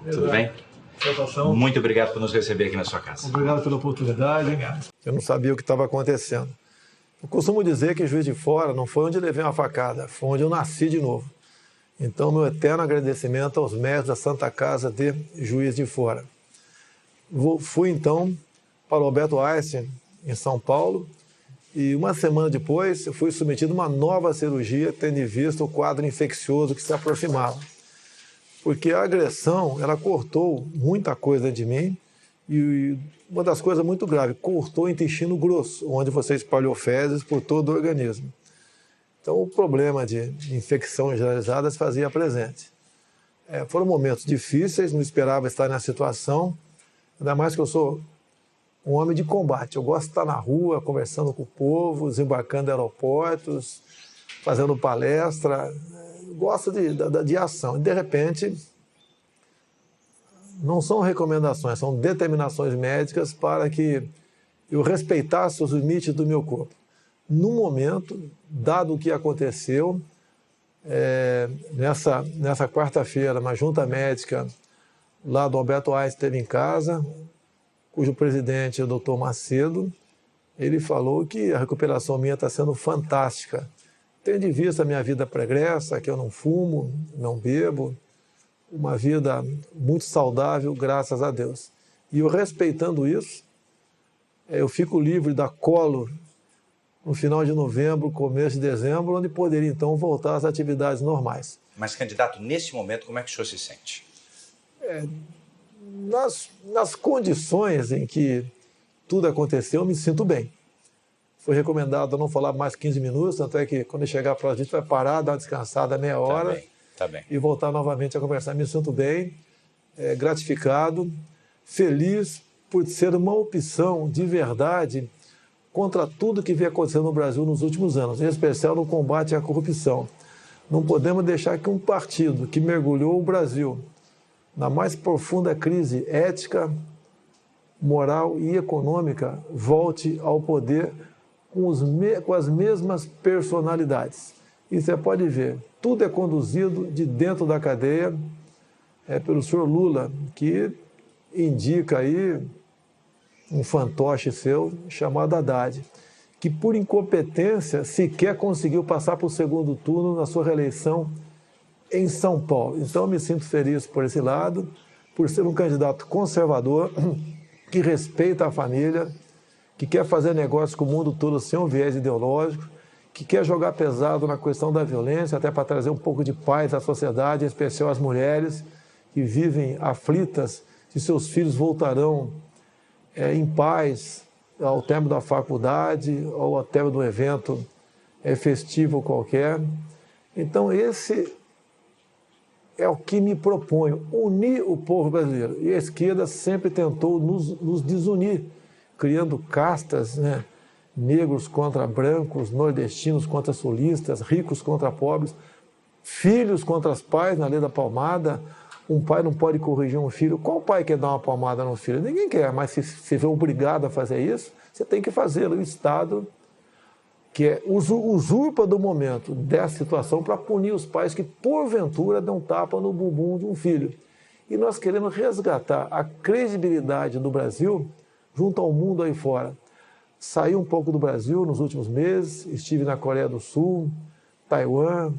Tudo bem? Satisfação. Muito obrigado por nos receber aqui na sua casa. Obrigado pela oportunidade. Obrigado. Eu não sabia o que estava acontecendo. Eu costumo dizer que Juiz de Fora não foi onde levei uma facada, foi onde eu nasci de novo. Então, meu eterno agradecimento aos mestres da Santa Casa de Juiz de Fora. Fui, então, para o Alberto Einstein, em São Paulo, e uma semana depois eu fui submetido a uma nova cirurgia, tendo em vista o quadro infeccioso que se aproximava. Porque a agressão, ela cortou muita coisa de mim, e uma das coisas muito graves, cortou o intestino grosso, onde você espalhou fezes por todo o organismo. Então, o problema de infecção generalizada se fazia presente. Foram momentos difíceis, não esperava estar nessa situação, ainda mais que eu sou um homem de combate. Eu gosto de estar na rua, conversando com o povo, desembarcando em aeroportos, fazendo palestra. Gosto de ação. E, de repente, não são recomendações, são determinações médicas para que eu respeitasse os limites do meu corpo. No momento, dado o que aconteceu, nessa quarta-feira, uma junta médica lá do Alberto Einstein esteve em casa, cujo presidente é o Dr. Macedo, ele falou que a recuperação minha está sendo fantástica. Tendo em vista a minha vida pregressa, que eu não fumo, não bebo, uma vida muito saudável, graças a Deus. E eu, respeitando isso, eu fico livre da colo no final de novembro, começo de dezembro, onde poderia, então, voltar às atividades normais. Mas, candidato, nesse momento, como é que o senhor se sente? Nas condições em que tudo aconteceu, eu me sinto bem. Foi recomendado não falar mais 15 minutos, tanto é que quando chegar para a gente vai parar, dar uma descansada meia hora Tá bem. E voltar novamente a conversar. Me sinto bem, gratificado, feliz por ser uma opção de verdade contra tudo que vem acontecendo no Brasil nos últimos anos, em especial no combate à corrupção. Não podemos deixar que um partido que mergulhou o Brasil na mais profunda crise ética, moral e econômica volte ao poder com as mesmas personalidades. E você pode ver, tudo é conduzido de dentro da cadeia pelo senhor Lula, que indica aí um fantoche seu chamado Haddad, que por incompetência sequer conseguiu passar para o segundo turno na sua reeleição em São Paulo. Então eu me sinto feliz por esse lado, por ser um candidato conservador, que respeita a família, que quer fazer negócio com o mundo todo sem um viés ideológico, que quer jogar pesado na questão da violência, até para trazer um pouco de paz à sociedade, em especial às mulheres que vivem aflitas se seus filhos voltarão em paz ao término da faculdade ou ao término do evento festivo qualquer. Então, esse é o que me proponho, unir o povo brasileiro. E a esquerda sempre tentou nos desunir, criando castas, né? Negros contra brancos, nordestinos contra sulistas, ricos contra pobres, filhos contra os pais, na lei da palmada. Um pai não pode corrigir um filho. Qual pai quer dar uma palmada no filho? Ninguém quer, mas se você vê obrigado a fazer isso, você tem que fazê-lo. O Estado, que usurpa do momento dessa situação para punir os pais que, porventura, dão tapa no bumbum de um filho. E nós queremos resgatar a credibilidade do Brasil junto ao mundo aí fora. Saí um pouco do Brasil nos últimos meses, estive na Coreia do Sul, Taiwan,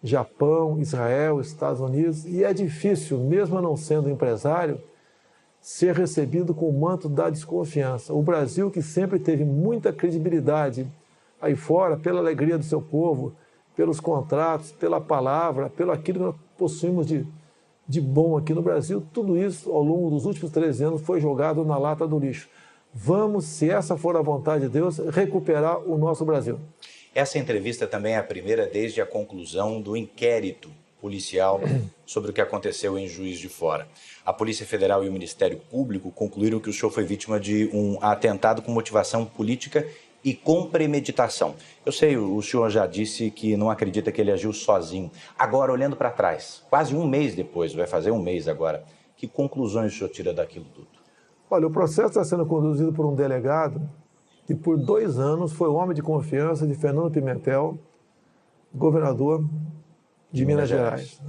Japão, Israel, Estados Unidos, e é difícil, mesmo não sendo empresário, ser recebido com o manto da desconfiança. O Brasil, que sempre teve muita credibilidade aí fora, pela alegria do seu povo, pelos contratos, pela palavra, pelo aquilo que nós possuímos de bom aqui no Brasil, tudo isso, ao longo dos últimos 13 anos, foi jogado na lata do lixo. Vamos, se essa for a vontade de Deus, recuperar o nosso Brasil. Essa entrevista também é a primeira desde a conclusão do inquérito policial sobre o que aconteceu em Juiz de Fora. A Polícia Federal e o Ministério Público concluíram que o senhor foi vítima de um atentado com motivação política e com premeditação. Eu sei, o senhor já disse que não acredita que ele agiu sozinho. Agora, olhando para trás, quase um mês depois, vai fazer um mês agora, que conclusões o senhor tira daquilo tudo? Olha, o processo está sendo conduzido por um delegado que por 2 anos foi o homem de confiança de Fernando Pimentel, governador de Minas Gerais.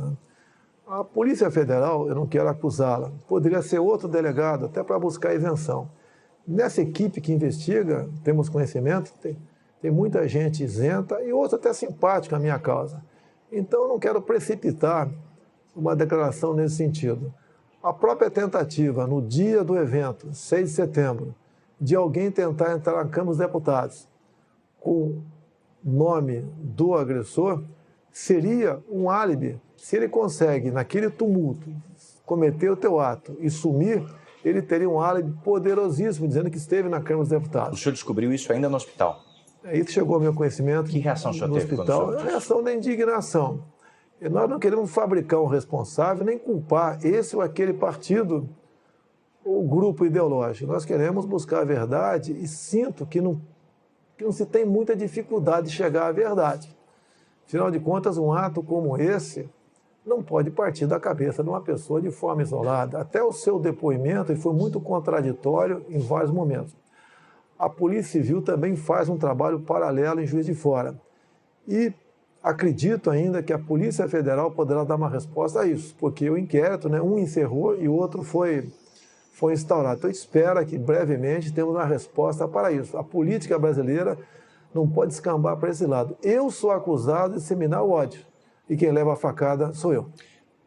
A Polícia Federal, eu não quero acusá-la, poderia ser outro delegado, até para buscar isenção. Nessa equipe que investiga, temos conhecimento, tem muita gente isenta e outra até simpática à minha causa. Então, eu não quero precipitar uma declaração nesse sentido. A própria tentativa, no dia do evento, 6 de setembro, de alguém tentar entrar na Câmara dos Deputados com nome do agressor, seria um álibi. Se ele consegue, naquele tumulto, cometer o teu ato e sumir, ele teria um álibi poderosíssimo, dizendo que esteve na Câmara dos Deputados. O senhor descobriu isso ainda no hospital? Isso chegou ao meu conhecimento. Que reação o senhor no teve hospital? quando soube disso? A reação da indignação. E nós não queremos fabricar um responsável, nem culpar esse ou aquele partido ou grupo ideológico. Nós queremos buscar a verdade e sinto que não se tem muita dificuldade de chegar à verdade. Afinal de contas, um ato como esse não pode partir da cabeça de uma pessoa de forma isolada. Até o seu depoimento foi muito contraditório em vários momentos. A Polícia Civil também faz um trabalho paralelo em Juiz de Fora. E acredito ainda que a Polícia Federal poderá dar uma resposta a isso, porque o inquérito, um encerrou e o outro foi instaurado. Então, espero que brevemente temos uma resposta para isso. A política brasileira não pode escambar para esse lado. Eu sou acusado de disseminar o ódio e quem leva a facada sou eu.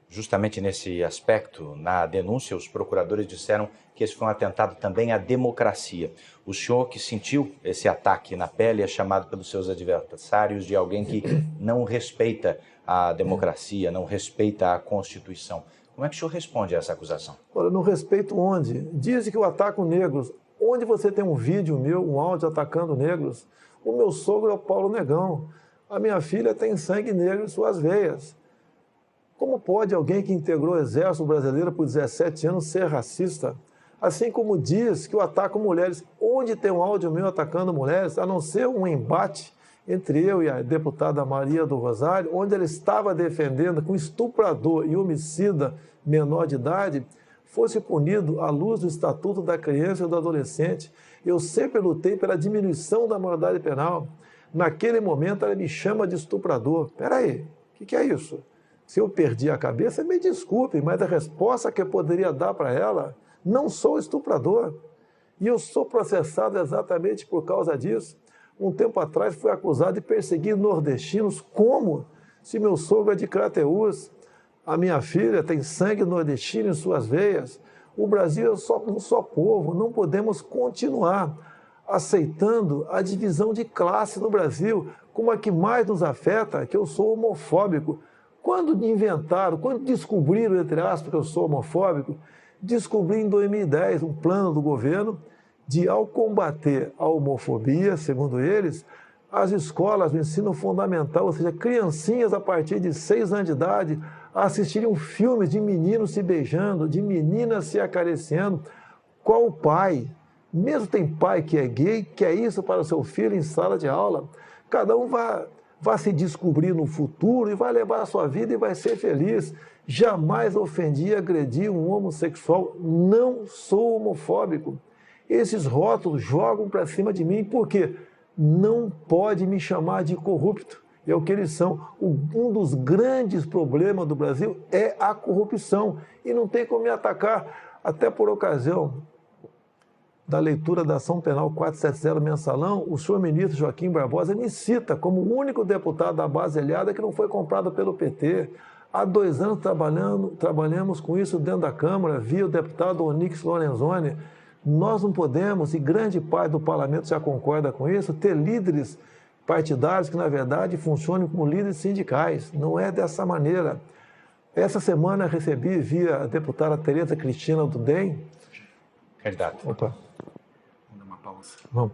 Justamente nesse aspecto, na denúncia, os procuradores disseram que esse foi um atentado também à democracia. O senhor que sentiu esse ataque na pele é chamado pelos seus adversários de alguém que não respeita a democracia, não respeita a Constituição. Como é que o senhor responde a essa acusação? Olha, não respeito onde? Dizem que eu ataco negros. Onde você tem um vídeo meu, um áudio atacando negros? O meu sogro é o Paulo Negão. A minha filha tem sangue negro em suas veias. Como pode alguém que integrou o Exército Brasileiro por 17 anos ser racista? Assim como diz que eu ataco mulheres. Onde tem um áudio meu atacando mulheres, a não ser um embate entre eu e a deputada Maria do Rosário, onde ela estava defendendo que um estuprador e homicida menor de idade fosse punido à luz do Estatuto da Criança e do Adolescente. Eu sempre lutei pela diminuição da maioridade penal. Naquele momento, ela me chama de estuprador. Espera aí, o que é isso? Se eu perdi a cabeça, me desculpe, mas a resposta que eu poderia dar para ela, não sou estuprador. E eu sou processado exatamente por causa disso. Um tempo atrás, fui acusado de perseguir nordestinos. Como? Se meu sogro é de Crateús, a minha filha tem sangue nordestino em suas veias. O Brasil é um só povo. Não podemos continuar aceitando a divisão de classe no Brasil, como a que mais nos afeta, que eu sou homofóbico. Quando descobriram, entre aspas, que eu sou homofóbico, descobri em 2010 um plano do governo de, ao combater a homofobia, segundo eles, as escolas do ensino fundamental, ou seja, criancinhas a partir de 6 anos de idade, assistiriam filmes de meninos se beijando, de meninas se acariciando. Qual pai? Mesmo tem pai que é gay, quer isso para o seu filho em sala de aula. Cada um vai se descobrir no futuro e vai levar a sua vida e vai ser feliz. Jamais ofendi e agredi um homossexual. Não sou homofóbico. Esses rótulos jogam para cima de mim porque não pode me chamar de corrupto. É o que eles são. Um dos grandes problemas do Brasil é a corrupção. E não tem como me atacar. Até por ocasião da leitura da ação penal 470 mensalão, o senhor ministro Joaquim Barbosa me cita como o único deputado da base aliada que não foi comprado pelo PT. Há 2 anos trabalhamos com isso dentro da Câmara, via o deputado Onyx Lorenzoni. Nós não podemos, e grande parte do parlamento já concorda com isso, ter líderes partidários que, na verdade, funcionem como líderes sindicais. Não é dessa maneira. Essa semana recebi, via a deputada Tereza Cristina do DEM. Candidato. Opa. Vamos dar uma pausa. Vamos.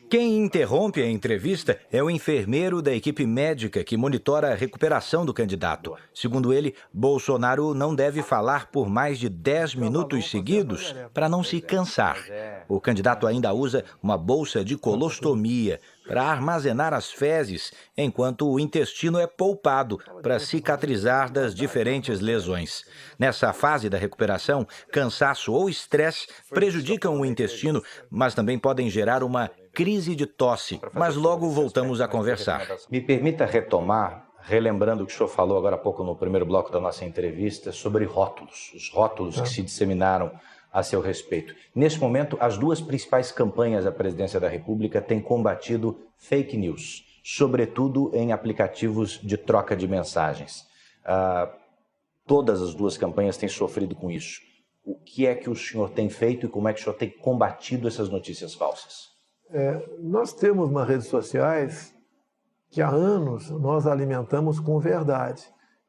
Quem interrompe a entrevista é o enfermeiro da equipe médica que monitora a recuperação do candidato. Segundo ele, Bolsonaro não deve falar por mais de 10 minutos seguidos para não se cansar. O candidato ainda usa uma bolsa de colostomia para armazenar as fezes, enquanto o intestino é poupado para cicatrizar das diferentes lesões. Nessa fase da recuperação, cansaço ou estresse prejudicam o intestino, mas também podem gerar uma crise de tosse, mas logo voltamos a conversar. Me permita retomar relembrando o que o senhor falou agora há pouco no primeiro bloco da nossa entrevista sobre rótulos, os rótulos que se disseminaram a seu respeito. Neste momento, as duas principais campanhas da Presidência da República têm combatido fake news, sobretudo em aplicativos de troca de mensagens. Todas as duas campanhas têm sofrido com isso. O que é que o senhor tem feito e como é que o senhor tem combatido essas notícias falsas? Nós temos nas redes sociais que há anos nós alimentamos com verdade.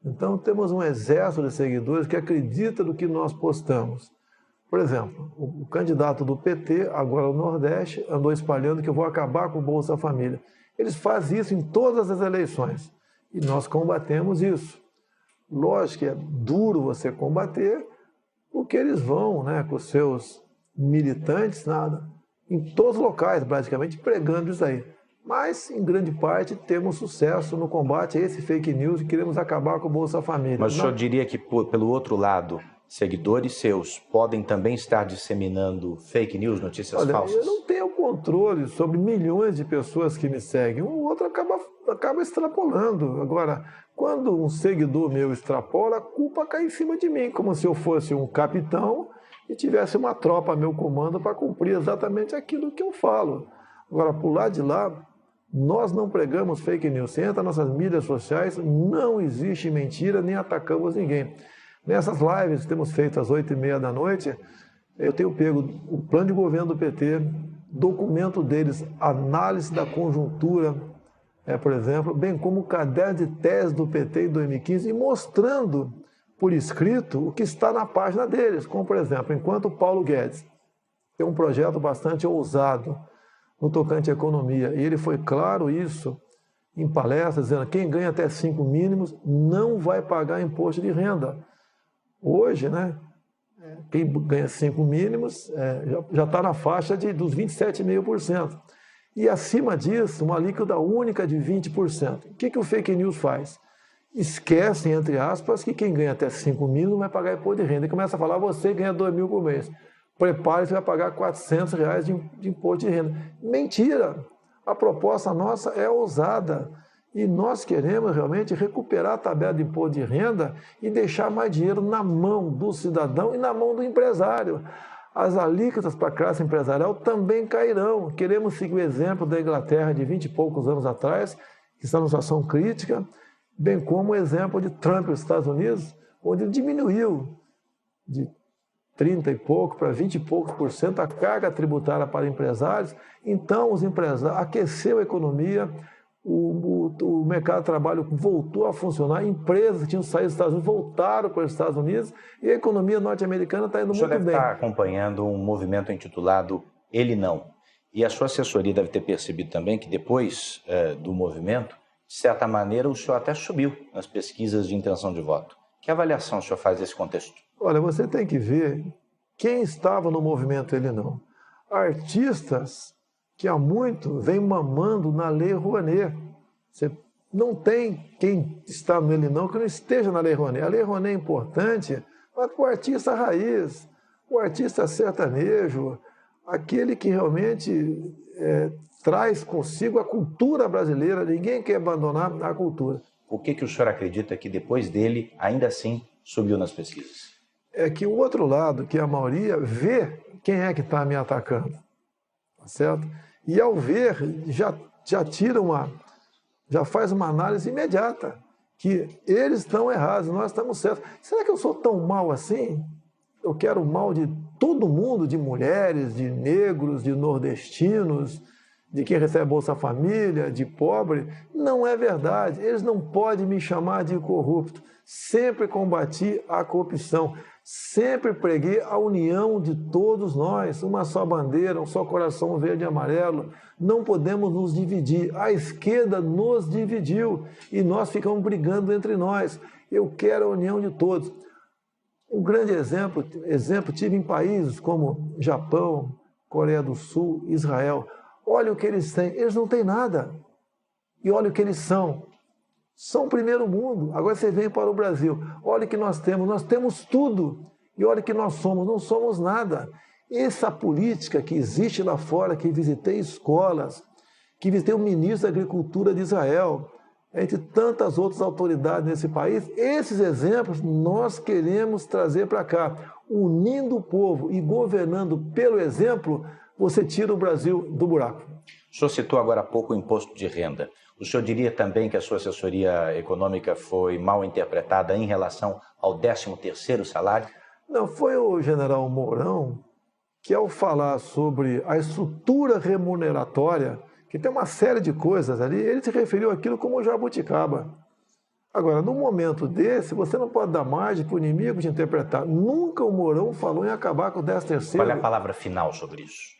Então temos um exército de seguidores que acredita no que nós postamos. Por exemplo, o candidato do PT, agora no Nordeste, andou espalhando que eu vou acabar com o Bolsa Família. Eles fazem isso em todas as eleições e nós combatemos isso. Lógico que é duro você combater, porque eles vão, né, com os seus militantes, em todos os locais, praticamente, pregando isso aí. Mas, em grande parte, temos sucesso no combate a esse fake news e queremos acabar com o Bolsa Família. Mas o senhor diria que, pelo outro lado, seguidores seus podem também estar disseminando fake news, notícias falsas? Eu não tenho controle sobre milhões de pessoas que me seguem. Um outro acaba extrapolando. Agora, quando um seguidor meu extrapola, a culpa cai em cima de mim, como se eu fosse um capitão e tivesse uma tropa a meu comando para cumprir exatamente aquilo que eu falo. Agora, por lado de lá, nós não pregamos fake news. Você entra nas nossas mídias sociais, não existe mentira, nem atacamos ninguém. Nessas lives que temos feito às 8h30 da noite, eu tenho pego o plano de governo do PT, documento deles, análise da conjuntura, por exemplo, bem como o caderno de tese do PT em 2015, e mostrando por escrito o que está na página deles. Como, por exemplo, enquanto o Paulo Guedes tem um projeto bastante ousado no tocante à economia, e ele foi claro isso em palestras, dizendo que quem ganha até 5 mínimos não vai pagar imposto de renda. Hoje, né, quem ganha 5 mínimos já está na faixa dos 27,5%. E acima disso, uma alíquota única de 20%. O que o fake news faz? Esquecem, entre aspas, que quem ganha até 5 mínimos vai pagar imposto de renda. E começa a falar, você ganha 2 mil por mês. Prepare-se, vai pagar R$400 de imposto de renda. Mentira! A proposta nossa é ousada. E nós queremos realmente recuperar a tabela de imposto de renda e deixar mais dinheiro na mão do cidadão e na mão do empresário. As alíquotas para a classe empresarial também cairão. Queremos seguir o exemplo da Inglaterra de 20 e poucos anos atrás, que está numa situação crítica, bem como o exemplo de Trump nos Estados Unidos, onde ele diminuiu de 30 e pouco para 20 e poucos por cento a carga tributária para empresários. Então, os empresários aqueceu a economia, o mercado de trabalho voltou a funcionar, empresas que tinham saído dos Estados Unidos voltaram para os Estados Unidos e a economia norte-americana está indo muito bem. O senhor deve estar acompanhando um movimento intitulado Ele Não. E a sua assessoria deve ter percebido também que depois do movimento, de certa maneira, o senhor até subiu nas pesquisas de intenção de voto. Que avaliação o senhor faz desse contexto? Olha, você tem que ver quem estava no movimento Ele Não. Artistas que há muito vem mamando na Lei Rouanet. Você não tem quem está no Ele Não que não esteja na Lei Rouanet. A Lei Rouanet é importante, mas para o artista raiz, o artista sertanejo, aquele que realmente traz consigo a cultura brasileira. Ninguém quer abandonar a cultura. Por que o senhor acredita que depois dele, ainda assim, subiu nas pesquisas? É que o outro lado, que a maioria, vê quem é que está me atacando. Tá certo? E ao ver, já faz uma análise imediata, que eles estão errados, nós estamos certos. Será que eu sou tão mal assim? Eu quero o mal de todo mundo, de mulheres, de negros, de nordestinos, de quem recebe Bolsa Família, de pobre? Não é verdade. Eles não podem me chamar de corrupto. Sempre combati a corrupção. Sempre preguei a união de todos nós, uma só bandeira, um só coração verde e amarelo. Não podemos nos dividir. A esquerda nos dividiu e nós ficamos brigando entre nós. Eu quero a união de todos. Um grande exemplo tive em países como Japão, Coreia do Sul, Israel. Olha o que eles têm. Eles não têm nada. E olha o que eles são. São o primeiro mundo. Agora você vem para o Brasil. Olha o que nós temos tudo. E olha o que nós somos, não somos nada. Essa política que existe lá fora, que visitei escolas, que visitei o ministro da Agricultura de Israel, entre tantas outras autoridades nesse país. Esses exemplos nós queremos trazer para cá. Unindo o povo e governando pelo exemplo, você tira o Brasil do buraco. O senhor citou agora há pouco o imposto de renda. O senhor diria também que a sua assessoria econômica foi mal interpretada em relação ao 13º salário? Não, foi o general Mourão que, ao falar sobre a estrutura remuneratória, que tem uma série de coisas ali, ele se referiu àquilo como jabuticaba. Agora, num momento desse, você não pode dar margem para o inimigo de interpretar. Nunca o Mourão falou em acabar com o 13º. Qual é a palavra final sobre isso?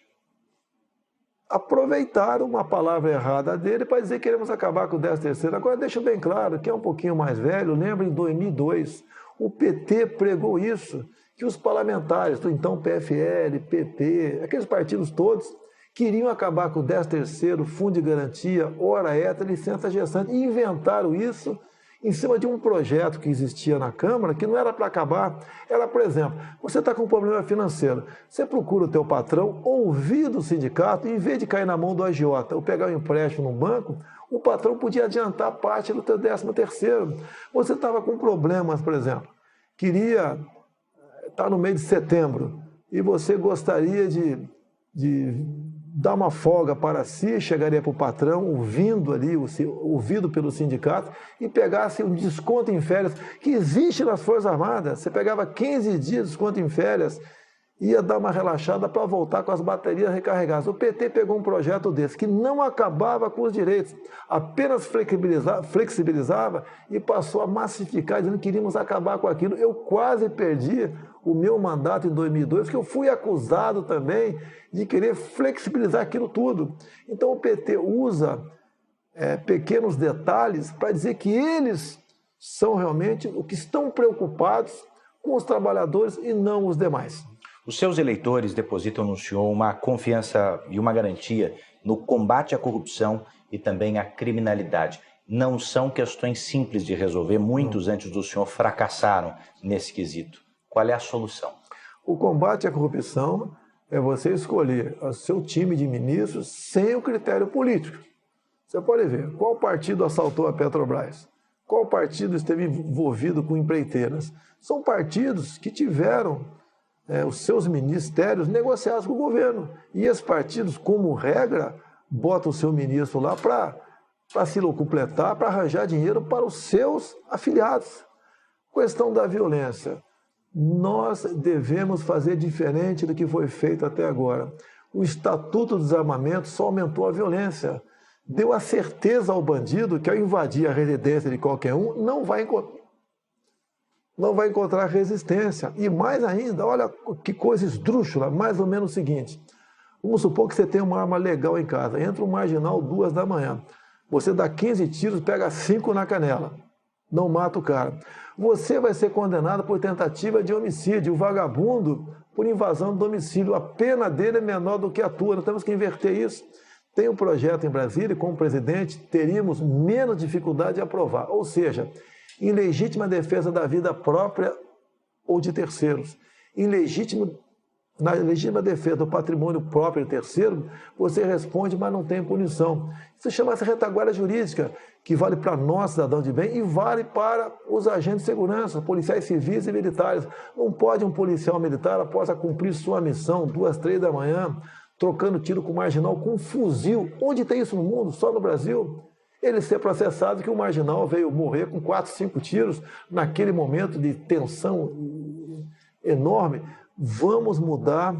Aproveitaram uma palavra errada dele para dizer que queremos acabar com o 13º. Agora, deixa bem claro, que é um pouquinho mais velho, lembra em 2002, o PT pregou isso, que os parlamentares do então PFL, PP, aqueles partidos todos, queriam acabar com o 13º, fundo de garantia, hora extra, licença gestante, e inventaram isso em cima de um projeto que existia na Câmara, que não era para acabar. Era, por exemplo, você está com um problema financeiro, você procura o teu patrão, ouvir do sindicato, e em vez de cair na mão do agiota ou pegar um empréstimo no banco, o patrão podia adiantar parte do teu 13º. Você estava com problemas, por exemplo, queria estar no mês de setembro, e você gostaria de dar uma folga para si, chegaria para o patrão, ouvido pelo sindicato, e pegasse um desconto em férias, que existe nas Forças Armadas. Você pegava 15 dias de desconto em férias, ia dar uma relaxada para voltar com as baterias recarregadas. O PT pegou um projeto desse, que não acabava com os direitos, apenas flexibilizava e passou a massificar, dizendo que queríamos acabar com aquilo. Eu quase perdi o meu mandato em 2002, porque eu fui acusado também de querer flexibilizar aquilo tudo. Então o PT usa pequenos detalhes para dizer que eles são realmente o que estão preocupados com os trabalhadores e não os demais. Os seus eleitores depositam no senhor uma confiança e uma garantia no combate à corrupção e também à criminalidade. Não são questões simples de resolver. Muitos antes do senhor fracassaram nesse quesito. Qual é a solução? O combate à corrupção é você escolher o seu time de ministros sem o critério político. Você pode ver qual partido assaltou a Petrobras, qual partido esteve envolvido com empreiteiras. São partidos que tiveram os seus ministérios negociados com o governo. E esses partidos, como regra, botam o seu ministro lá para se locupletar, para arranjar dinheiro para os seus afiliados. Questão da violência. Nós devemos fazer diferente do que foi feito até agora. O Estatuto do Desarmamento só aumentou a violência. Deu a certeza ao bandido que, ao invadir a residência de qualquer um, não vai encontrar resistência. E mais ainda, olha que coisa esdrúxula, mais ou menos o seguinte. Vamos supor que você tem uma arma legal em casa, entra um marginal 2 da manhã. Você dá 15 tiros, pega 5 na canela. Não mata o cara. Você vai ser condenado por tentativa de homicídio. O vagabundo por invasão do domicílio. A pena dele é menor do que a tua. Nós temos que inverter isso. Tem um projeto em Brasília e, como presidente, teríamos menos dificuldade de aprovar. Ou seja, em legítima defesa da vida própria ou de terceiros. Na legítima defesa do patrimônio próprio de terceiro, você responde, mas não tem punição. Isso chama-se retaguarda jurídica, que vale para nós, cidadão de bem, e vale para os agentes de segurança, policiais civis e militares. Não pode um policial militar, após cumprir sua missão, 2, 3 da manhã, trocando tiro com marginal, com um fuzil. Onde tem isso no mundo? Só no Brasil. Ele ser processado que o marginal veio morrer com 4, 5 tiros naquele momento de tensão enorme. Vamos mudar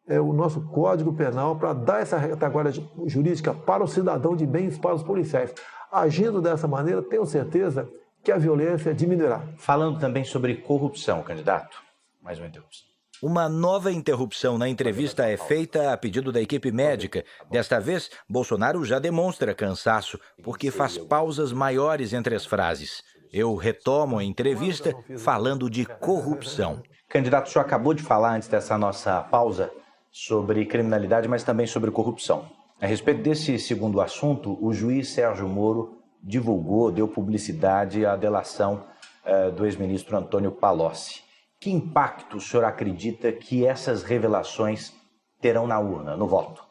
o nosso Código Penal para dar essa retaguarda jurídica para o cidadão de bem e para os policiais. Agindo dessa maneira, tenho certeza que a violência diminuirá. Falando também sobre corrupção, candidato. Mais uma interrupção. Uma nova interrupção na entrevista é feita a pedido da equipe médica. Desta vez, Bolsonaro já demonstra cansaço, porque faz pausas maiores entre as frases. Eu retomo a entrevista falando de corrupção. Candidato, o senhor acabou de falar antes dessa nossa pausa sobre criminalidade, mas também sobre corrupção. A respeito desse segundo assunto, o juiz Sérgio Moro deu publicidade à delação do ex-ministro Antônio Palocci. Que impacto o senhor acredita que essas revelações terão na urna, no voto?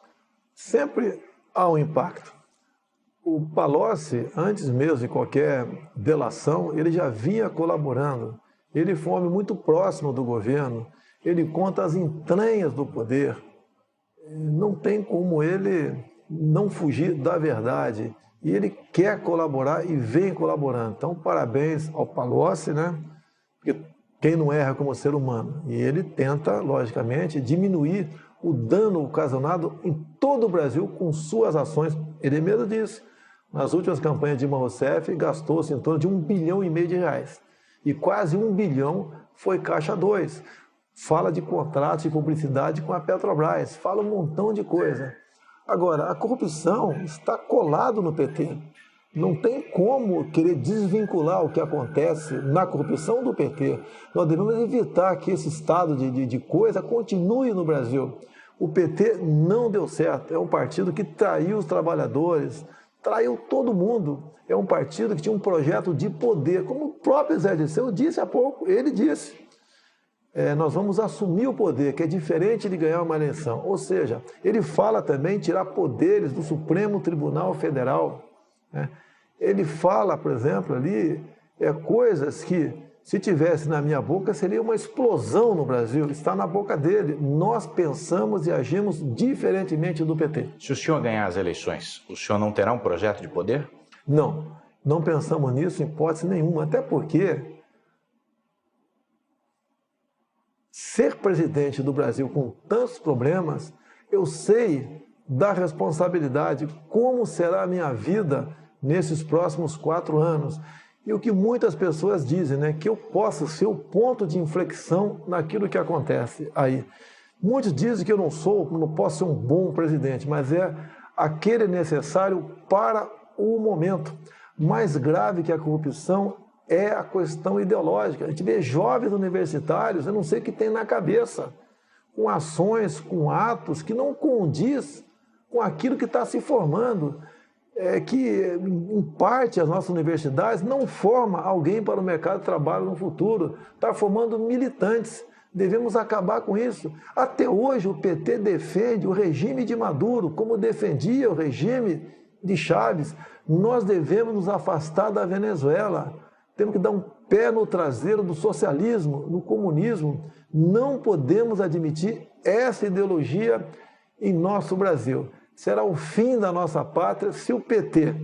Sempre há um impacto. O Palocci, antes mesmo de qualquer delação, ele já vinha colaborando. Ele foi um homem muito próximo do governo, ele conta as entranhas do poder. Não tem como ele não fugir da verdade. E ele quer colaborar e vem colaborando. Então, parabéns ao Palocci, né? Porque quem não erra como ser humano. E ele tenta, logicamente, diminuir o dano ocasionado em todo o Brasil com suas ações. Ele mesmo disse, nas últimas campanhas de Dilma Rousseff, gastou-se em torno de R$1,5 bilhão de reais. E quase R$1 bilhão foi Caixa 2. Fala de contratos de publicidade com a Petrobras, fala um montão de coisa. Agora, a corrupção está colado no PT. Não tem como querer desvincular o que acontece na corrupção do PT. Nós devemos evitar que esse estado de coisa continue no Brasil. O PT não deu certo. É um partido que traiu os trabalhadores, traiu todo mundo. É um partido que tinha um projeto de poder. Como o próprio Zé Dirceu disse há pouco, ele disse. Nós vamos assumir o poder, que é diferente de ganhar uma eleição. Ou seja, ele fala também em tirar poderes do Supremo Tribunal Federal. Né? Ele fala, por exemplo, ali, coisas que, se tivesse na minha boca, seria uma explosão no Brasil. Está na boca dele. Nós pensamos e agimos diferentemente do PT. Se o senhor ganhar as eleições, o senhor não terá um projeto de poder? Não, não pensamos nisso em hipótese nenhuma. Até porque ser presidente do Brasil com tantos problemas, eu sei da responsabilidade, como será a minha vida nesses próximos 4 anos. E o que muitas pessoas dizem, né, que eu posso ser o ponto de inflexão naquilo que acontece aí. Muitos dizem que eu não posso ser um bom presidente, mas é aquele necessário para o momento. Mais grave que a corrupção é a questão ideológica. A gente vê jovens universitários, eu não sei o que tem na cabeça, com ações, com atos que não condiz com aquilo que está se formando. Que, em parte, as nossas universidades não formam alguém para o mercado de trabalho no futuro, está formando militantes. Devemos acabar com isso. Até hoje, o PT defende o regime de Maduro, como defendia o regime de Chávez. Nós devemos nos afastar da Venezuela. Temos que dar um pé no traseiro do socialismo, no comunismo. Não podemos admitir essa ideologia em nosso Brasil. Será o fim da nossa pátria se o PT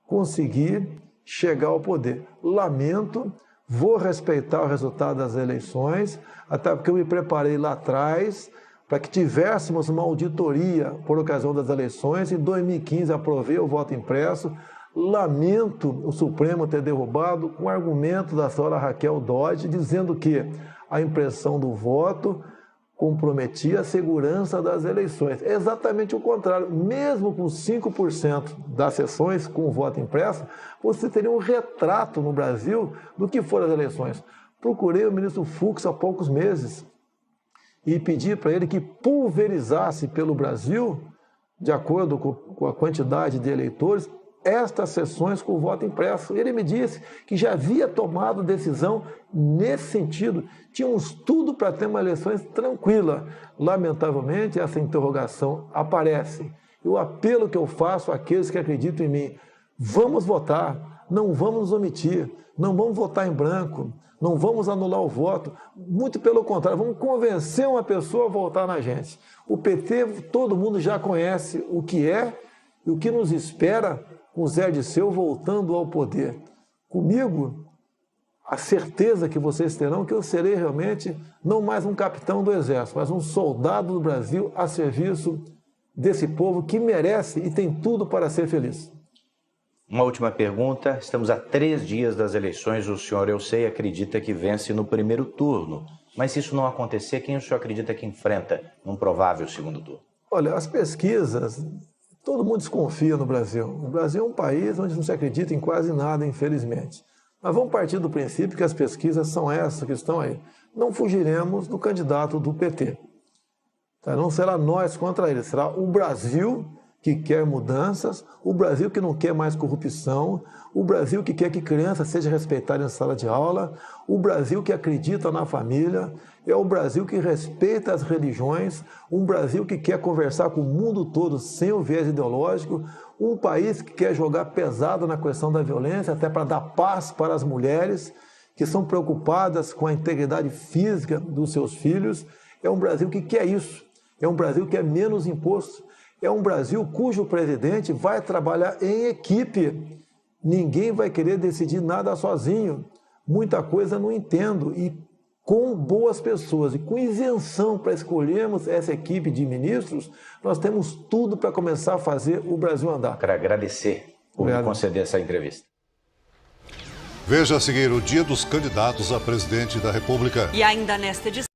conseguir chegar ao poder. Lamento, vou respeitar o resultado das eleições, até porque eu me preparei lá atrás para que tivéssemos uma auditoria por ocasião das eleições. Em 2015 aprovei o voto impresso. Lamento o Supremo ter derrubado com argumento da senhora Raquel Dodge, dizendo que a impressão do voto comprometia a segurança das eleições. É exatamente o contrário. Mesmo com 5% das sessões com o voto impresso, você teria um retrato no Brasil do que foram as eleições. Procurei o ministro Fux há poucos meses e pedi para ele que pulverizasse pelo Brasil, de acordo com a quantidade de eleitores, estas sessões com o voto impresso. Ele me disse que já havia tomado decisão nesse sentido. Tínhamos tudo para ter uma eleição tranquila. Lamentavelmente, essa interrogação aparece. E o apelo que eu faço àqueles que acreditam em mim: vamos votar, não vamos nos omitir, não vamos votar em branco, não vamos anular o voto. Muito pelo contrário, vamos convencer uma pessoa a votar na gente. O PT, todo mundo já conhece o que é e o que nos espera com o Zé Dirceu voltando ao poder. Comigo, a certeza que vocês terão que eu serei realmente não mais um capitão do Exército, mas um soldado do Brasil a serviço desse povo que merece e tem tudo para ser feliz. Uma última pergunta. Estamos a 3 dias das eleições. O senhor, eu sei, acredita que vence no primeiro turno. Mas se isso não acontecer, quem o senhor acredita que enfrenta num provável segundo turno? Olha, as pesquisas, todo mundo desconfia no Brasil. O Brasil é um país onde não se acredita em quase nada, infelizmente. Mas vamos partir do princípio que as pesquisas são essas que estão aí. Não fugiremos do candidato do PT. Não será nós contra ele, será o Brasil que quer mudanças, o Brasil que não quer mais corrupção, o Brasil que quer que criança seja respeitada em sala de aula, o Brasil que acredita na família, é o Brasil que respeita as religiões, um Brasil que quer conversar com o mundo todo sem o viés ideológico, um país que quer jogar pesado na questão da violência, até para dar paz para as mulheres que são preocupadas com a integridade física dos seus filhos. É um Brasil que quer isso, é um Brasil que é menos imposto, é um Brasil cujo presidente vai trabalhar em equipe. Ninguém vai querer decidir nada sozinho. Muita coisa não entendo. E com boas pessoas e com isenção para escolhermos essa equipe de ministros, nós temos tudo para começar a fazer o Brasil andar. Quero agradecer por me conceder essa entrevista. Veja a seguir o Dia dos Candidatos a Presidente da República. E ainda nesta edição.